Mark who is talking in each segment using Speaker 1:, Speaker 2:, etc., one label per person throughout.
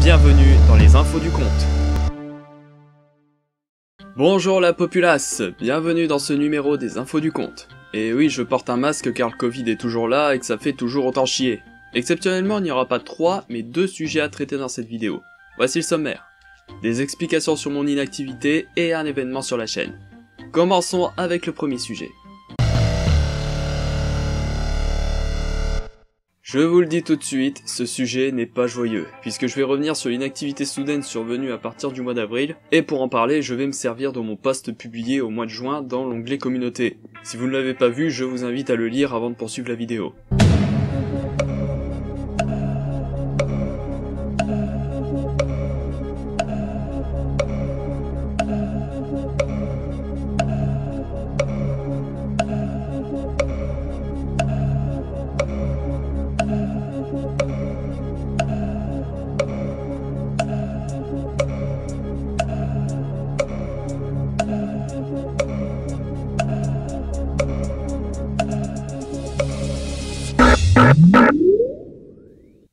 Speaker 1: bienvenue dans les infos du compte. Bonjour la populace, bienvenue dans ce numéro des infos du compte. Et oui, je porte un masque car le Covid est toujours là et que ça fait toujours autant chier. Exceptionnellement, il n'y aura pas 3, mais 2 sujets à traiter dans cette vidéo. Voici le sommaire. Des explications sur mon inactivité et un événement sur la chaîne. Commençons avec le premier sujet. Je vous le dis tout de suite, ce sujet n'est pas joyeux, puisque je vais revenir sur l'inactivité soudaine survenue à partir du mois d'avril, et pour en parler, je vais me servir de mon post publié au mois de juin dans l'onglet communauté. Si vous ne l'avez pas vu, je vous invite à le lire avant de poursuivre la vidéo.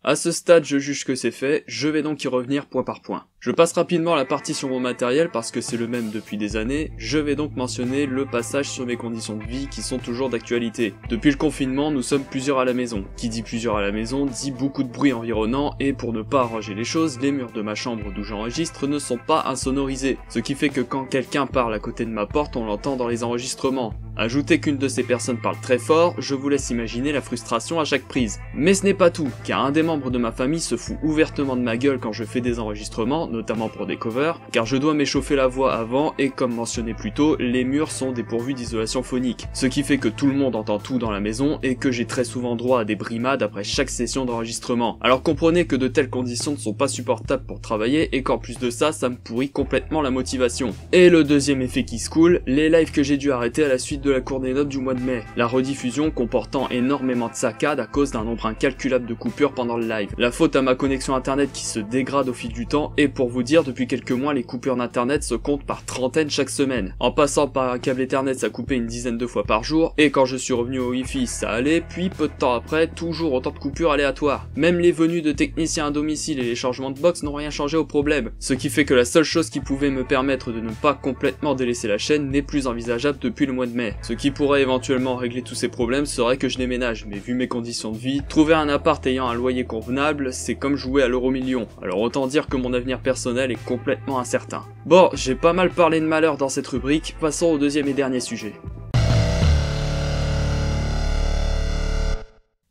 Speaker 1: A ce stade, je juge que c'est fait, je vais donc y revenir point par point. Je passe rapidement la partie sur mon matériel parce que c'est le même depuis des années, je vais donc mentionner le passage sur mes conditions de vie qui sont toujours d'actualité. Depuis le confinement, nous sommes plusieurs à la maison. Qui dit plusieurs à la maison dit beaucoup de bruit environnant et pour ne pas arranger les choses, les murs de ma chambre d'où j'enregistre ne sont pas insonorisés. Ce qui fait que quand quelqu'un parle à côté de ma porte, on l'entend dans les enregistrements. Ajoutez qu'une de ces personnes parle très fort, je vous laisse imaginer la frustration à chaque prise. Mais ce n'est pas tout, car un des membres de ma famille se fout ouvertement de ma gueule quand je fais des enregistrements, notamment pour des covers, car je dois m'échauffer la voix avant et comme mentionné plus tôt, les murs sont dépourvus d'isolation phonique, ce qui fait que tout le monde entend tout dans la maison et que j'ai très souvent droit à des brimades après chaque session d'enregistrement. Alors comprenez que de telles conditions ne sont pas supportables pour travailler et qu'en plus de ça, ça me pourrit complètement la motivation. Et le deuxième effet qui se coule, les lives que j'ai dû arrêter à la suite de la cour des notes du mois de mai, la rediffusion comportant énormément de saccades à cause d'un nombre incalculable de coupures pendant le live. La faute à ma connexion internet qui se dégrade au fil du temps et pour vous dire, depuis quelques mois les coupures d'internet se comptent par trentaines chaque semaine. En passant par un câble Ethernet ça coupait une dizaine de fois par jour et quand je suis revenu au Wi-Fi ça allait, puis peu de temps après toujours autant de coupures aléatoires. Même les venues de techniciens à domicile et les changements de box n'ont rien changé au problème, ce qui fait que la seule chose qui pouvait me permettre de ne pas complètement délaisser la chaîne n'est plus envisageable depuis le mois de mai. Ce qui pourrait éventuellement régler tous ces problèmes serait que je déménage, mais vu mes conditions de vie, trouver un appart ayant un loyer convenable, c'est comme jouer à l'euro-million. Alors autant dire que mon avenir personnel est complètement incertain. Bon, j'ai pas mal parlé de malheur dans cette rubrique, passons au deuxième et dernier sujet.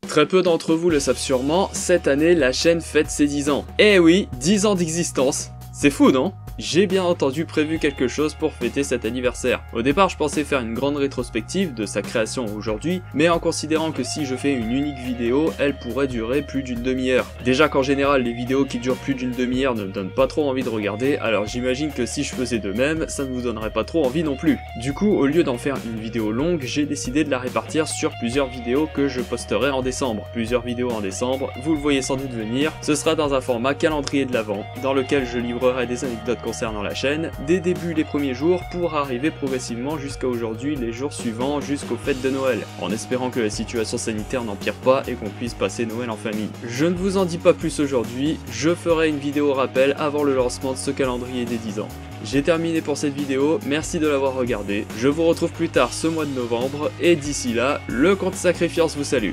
Speaker 1: Très peu d'entre vous le savent sûrement, cette année la chaîne fête ses 10 ans. Eh oui, 10 ans d'existence. C'est fou, non ? J'ai bien entendu prévu quelque chose pour fêter cet anniversaire. Au départ, je pensais faire une grande rétrospective de sa création à aujourd'hui, mais en considérant que si je fais une unique vidéo, elle pourrait durer plus d'une demi-heure. Déjà qu'en général, les vidéos qui durent plus d'une demi-heure ne me donnent pas trop envie de regarder, alors j'imagine que si je faisais de même, ça ne vous donnerait pas trop envie non plus. Du coup, au lieu d'en faire une vidéo longue, j'ai décidé de la répartir sur plusieurs vidéos que je posterai en décembre. Plusieurs vidéos en décembre, vous le voyez sans doute venir, ce sera dans un format calendrier de l'Avent, dans lequel je livrerai des anecdotes concernant la chaîne, des débuts les premiers jours pour arriver progressivement jusqu'à aujourd'hui les jours suivants jusqu'aux fêtes de Noël, en espérant que la situation sanitaire n'empire pas et qu'on puisse passer Noël en famille. Je ne vous en dis pas plus aujourd'hui, je ferai une vidéo rappel avant le lancement de ce calendrier des 10 ans. J'ai terminé pour cette vidéo, merci de l'avoir regardé, je vous retrouve plus tard ce mois de novembre et d'ici là, le compte Sacrifiance vous salue.